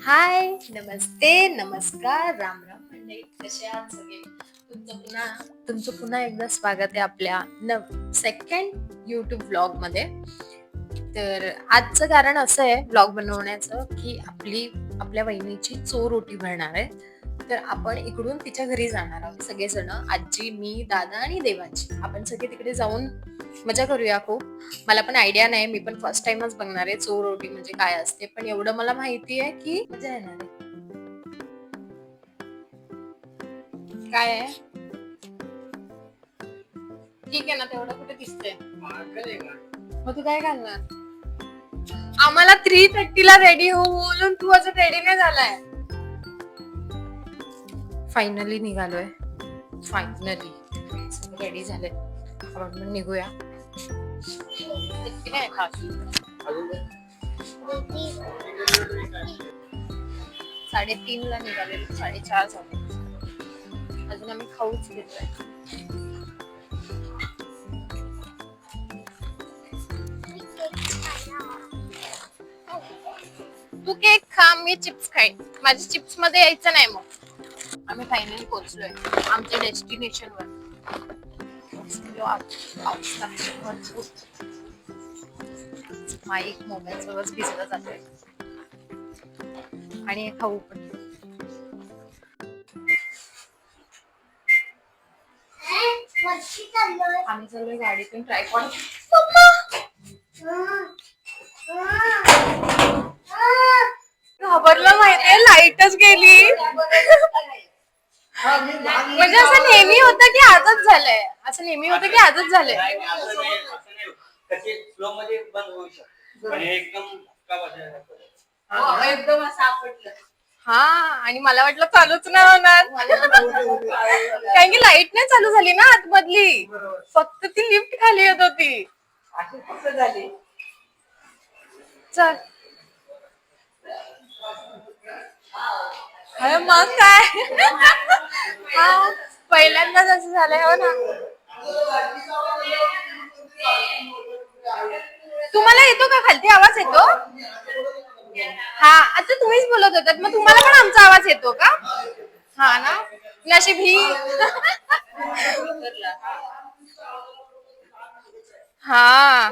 हाय, नमस्ते, नमस्कार, राम राम मंडळी, कसे आहात सगळे? तुमचं पुन्हा एकदा स्वागत आहे आपल्या सेकंड युट्यूब व्लॉग मध्ये. तर आजचं कारण असं आहे व्लॉग बनवण्याचं की आपल्या वहिनीची चोर ओटी भरणार आहे. तर आपण इकडून तिच्या घरी जाणार आहोत सगळेजण, आजी, मी, दादा आणि देवाची. आपण सगळे तिकडे जाऊन मजा करूया खूप. मला पण आयडिया नाही, मी पण फर्स्ट टाइमच बघणार आहे चोर ओटी म्हणजे काय असते, पण एवढं मला माहिती आहे की मजा येणार आहे. काय आहे? ठीक आहे ना, तेवढं कुठे दिसतंय. मग तू काय घालणार? आम्हाला 3:30 ला रेडी हो बोलून तू अजून रेडी नाही झालाय. फायनली निघालोय. फायनली रेडी झाले. आपण पण निघूया. इतकी नाही खास. 3:30 ला निघाले, 4:30 झाले. अजून आम्ही खाऊच घेतोय. तू केक खा, मी चिप्स खाईन. माझ्या चिप्स मध्ये यायचं नाही मग. आम्ही फायनली पोहोचलोय आमच्या डेस्टिनेशन वर. माईक मोबाईल सगळंच भिजलं जातोय आणि खाऊ पण. आम्ही चाललोय गाडीतून ट्रायपॉड. घाबरलं माहितीये, लाईटच गेली. म्हणजे असं नेहमी होतं की आजच झालंय, असं नेहमी होतं की आजच झालंय. एकदम असं आपटलं. हा, आणि मला वाटलं चालूच नाही होणार. कारण की लाईट नाही चालू झाली ना आतमधली, फक्त ती लिफ्ट खाली येत होती. चल. मग काय. हा, पहिल्यांदाच असं झालंय. हो ना. तुम्हाला येतो का खालती आवाज येतो? हा, आता तुम्हीच बोलत होतात, मग तुम्हाला पण आमचा आवाज येतो का? हा ना, नशीब ही. हा.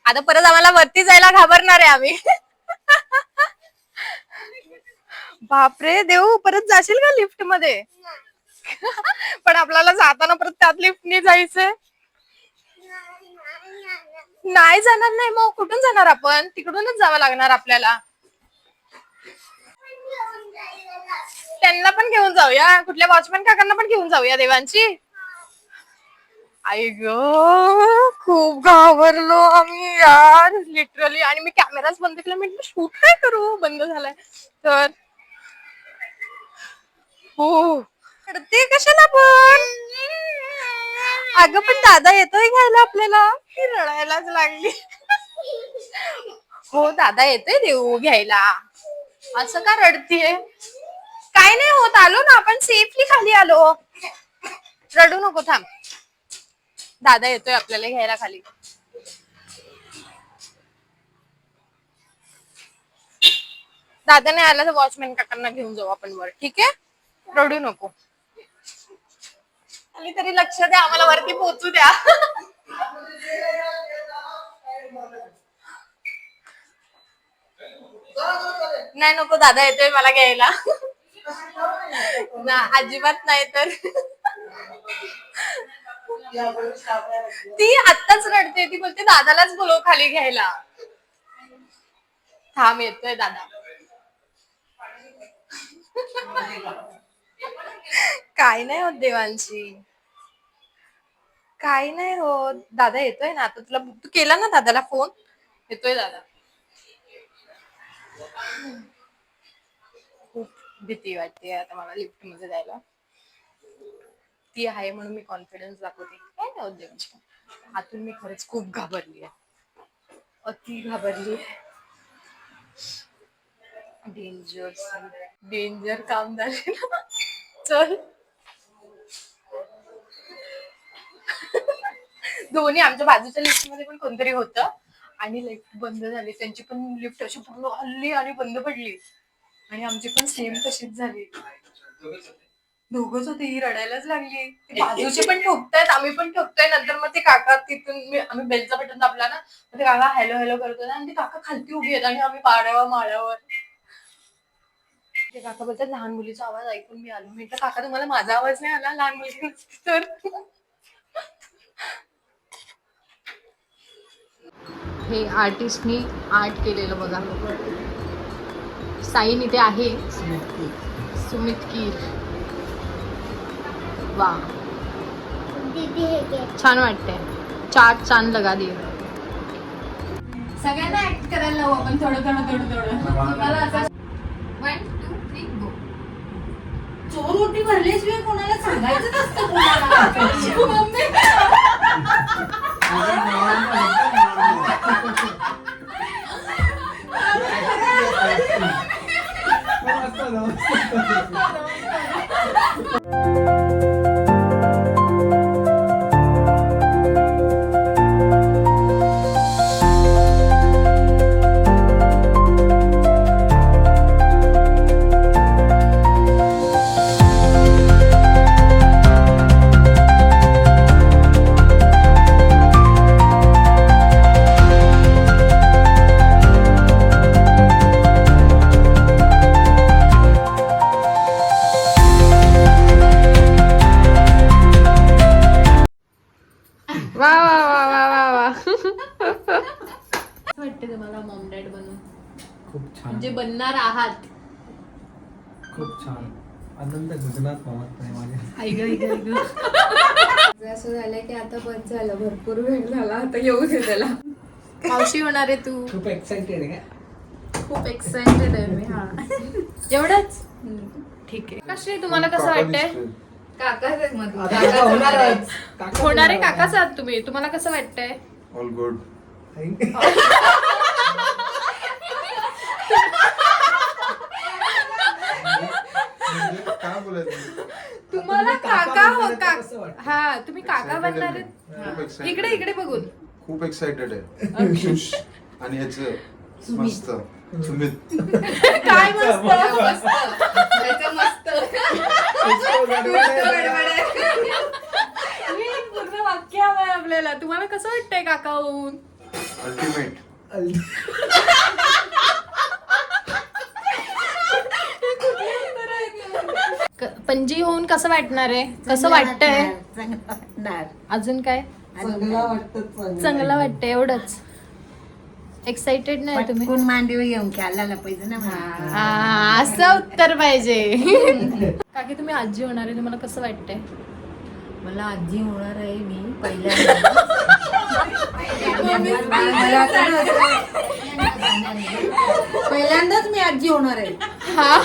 आता परत आम्हाला वरती जायला घाबरणार आहे आम्ही. बापरे देऊ, परत जाशील का लिफ्ट मध्ये? पण आपल्याला जाताना परत त्यात लिफ्टने जायचंय. नाही जाणार नाही, मग कुठून जाणार आपण? तिकडूनच जावं लागणार आपल्याला. त्यांना पण घेऊन जाऊया, कुठल्या वॉचमॅन काकांना पण घेऊन जाऊया देवांची. आई ग, खूप घाबरलो आम्ही यार, लिटरली. आणि मी कॅमेराच बंद केला, म्हटलं शूट काय करू, बंद झालाय तर. हो, ते कशाला पण. अगं पण दादा येतोय घ्यायला आपल्याला. ही रडायलाच लागली. हो, दादा येतोय देऊ घ्यायला. असं का रडतीये? काय नाही होत, आलो ना आपण, सेफली खाली आलो. रडू नको, थांब. दादा येतोय आपल्याला घ्यायला खाली. दादा नाही आला तर वॉचमॅन काकांना घेऊन जाऊ आपण वर, ठीक आहे? रडू नको. आणि तरी लक्ष द्या, आम्हाला वरती पोहोचू द्या. नाही नको, दादा येतोय मला घ्यायला. ना, अजिबात नाही तर. ती आत्ताच रडते, ती बोलते दादालाच बोलव खाली घ्यायला. थांब, येतोय दादा. काय नाही होत देवांशी, काही नाही होत. दादा येतोय ना आता, तुला तू केला ना दादाला फोन? येतोय दादा. खूप भीती वाटते आता मला लिफ्ट मध्ये जायला. ती आहे म्हणून मी कॉन्फिडन्स दाखवते, काय नाही होत देवांशी. आतून मी खरंच खूप घाबरली आहे, अति घाबरली. डेंजर, डेंजर काम झाले ना. चल. दोन्ही आमच्या बाजूच्या लिफ्ट मध्ये पण कोणतरी होतं, आणि लाईट बंद झाली. त्यांची पण लिफ्ट अशी पूर्ण हल्ली आणि बंद पडली आणि आमची पण सेम तशीच झाली. दोघच होते. ही रडायलाच लागली. ती बाजूचे पण ठोकतायत, आम्ही पण ठोकतोय. नंतर मग ते काका तिथून आम्ही बेलचा बटन दाबला ना, मग ते काका हॅलो हॅलो करतोय आणि ते काका खालती उभी आहेत आणि आम्ही माळ्यावर. ते काका बोलतात लहान मुलीचा आवाज ऐकून मी आलो. म्हटलं काका तुम्हाला माझा आवाज नाही आला? लहान मुलगी तर हे आर्टिस्टनी आर्ट केलेलं बघा. साईन इथे आहे. सुमित कीर. वा छान वाटतंय. चार चांद लगा दिए. सगळ्यांना ऍक्ट करायला लावू आपण थोडं. तुम्हाला असं 1 2 3 गो. चोर ओटी भरल्याशिवाय कोणाला सांगायचं नसतं कोणाला. वा वा वा वा वा वा. वाटते तुम्हाला मॉम डॅड बनून? खूप छान. म्हणजे बनणार आहात. खूप छान. आनंद गुजरात पावत नाही माझ्या. असं झालंय की आता बस झालं, भरपूर वेळ झाला, आता येऊ दे त्याला. मावशी होणार आहे तू. खूप एक्साइटेड आहे का? खूप एक्साइटेड आहे मी. हा एवढंच ठीक आहे. कशी तुम्हाला कसं वाटतंय? काकाच आहेत मग. होणारे काकाच आहात तुम्ही. तुम्हाला कसं वाटतंय? All good. काय बोलायचं? तुम्हाला काका हो का? हा तुम्ही काका बनणार आहेत. इकडे बघून खूप एक्साइटेड आहे. खुश आणि ह्याचं मस्त सुमित. काय मस्त पूर्ण वाक्य हवंय आपल्याला. तुम्हाला कसं वाटतंय काका होऊन? अल्टिमेट. पणजी होऊन कसं वाटणार आहे? कसं वाटतंय? अजून काय? चांगलं वाटतंय. एवढंच एक्साइटेड नाही तुम्ही? कोण मांडीवर येऊन खेळायला पाहिजे ना. हा असं उत्तर पाहिजे. काकी तुम्ही आजी होणार आहे, तुम्हाला कसं वाटतंय? मला आजी होणार आहे मी पहिल्यांदाच मी आजी होणार आहे. हा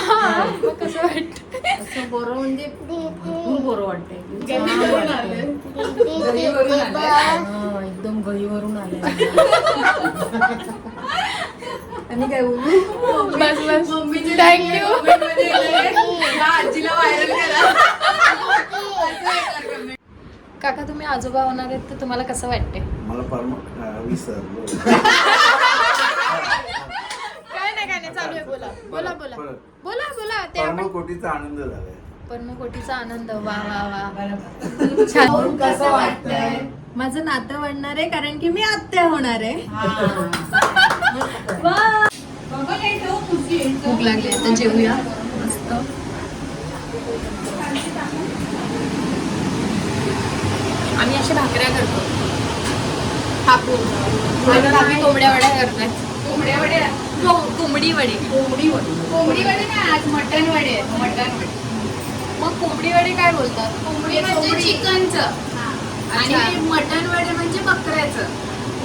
मग कसं वाटत? असं बरं म्हणजे खूप बरं वाटतंय. एकदम गळीवरून आले. आणि काय बोलू? बस थँक्यू. आजीला व्हायरल करा. काका तुम्ही आजोबा होणार आहेत तर तुम्हाला कसं वाटते? मला काय नाही चालू आहे. बोला कोटीचा आनंद झालाय. पर्मकोटीचा आनंद. वा वा वा छान. कसं वाटतंय? माझं नातं वाढणार आहे कारण की मी आत्या होणार आहे. भूक लागली आता जेवूया मस्त. आम्ही अशा भाकऱ्या करतो थापून आणि आम्ही कोंबड्या वड्या करतात. कोंबडी वडे नाही, आज मटन वडे. मग कोंबडी वडे काय बोलतात? कोंबडी म्हणजे चिकनचं आणि मटन वडे म्हणजे बकऱ्याचं.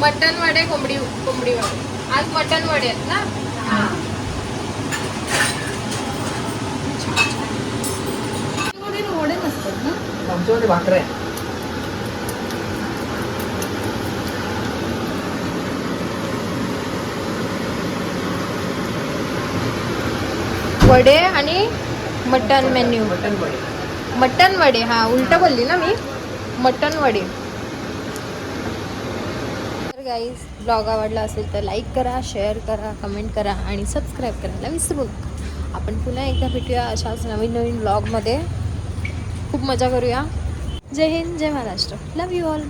मटन वडे कोंबडी वडे. आज मटन वडे आहेत ना. वडे नसतात ना आमच्याकडे भाकऱ्या आहे. वडे आणि मटन मेन्यू. मटन वडे. हा उलट बोलली ना मी. मटन वडे. गाईज, ब्लॉग आवडला असेल तर लाईक करा, शेअर करा, कमेंट करा आणि सबस्क्राईब करायला विसरू नका. आपण पुन्हा एकदा भेटूया अशाच नवीन नवीन ब्लॉगमध्ये. खूप मजा करूया. जय हिंद, जय महाराष्ट्र. लव यू ऑल.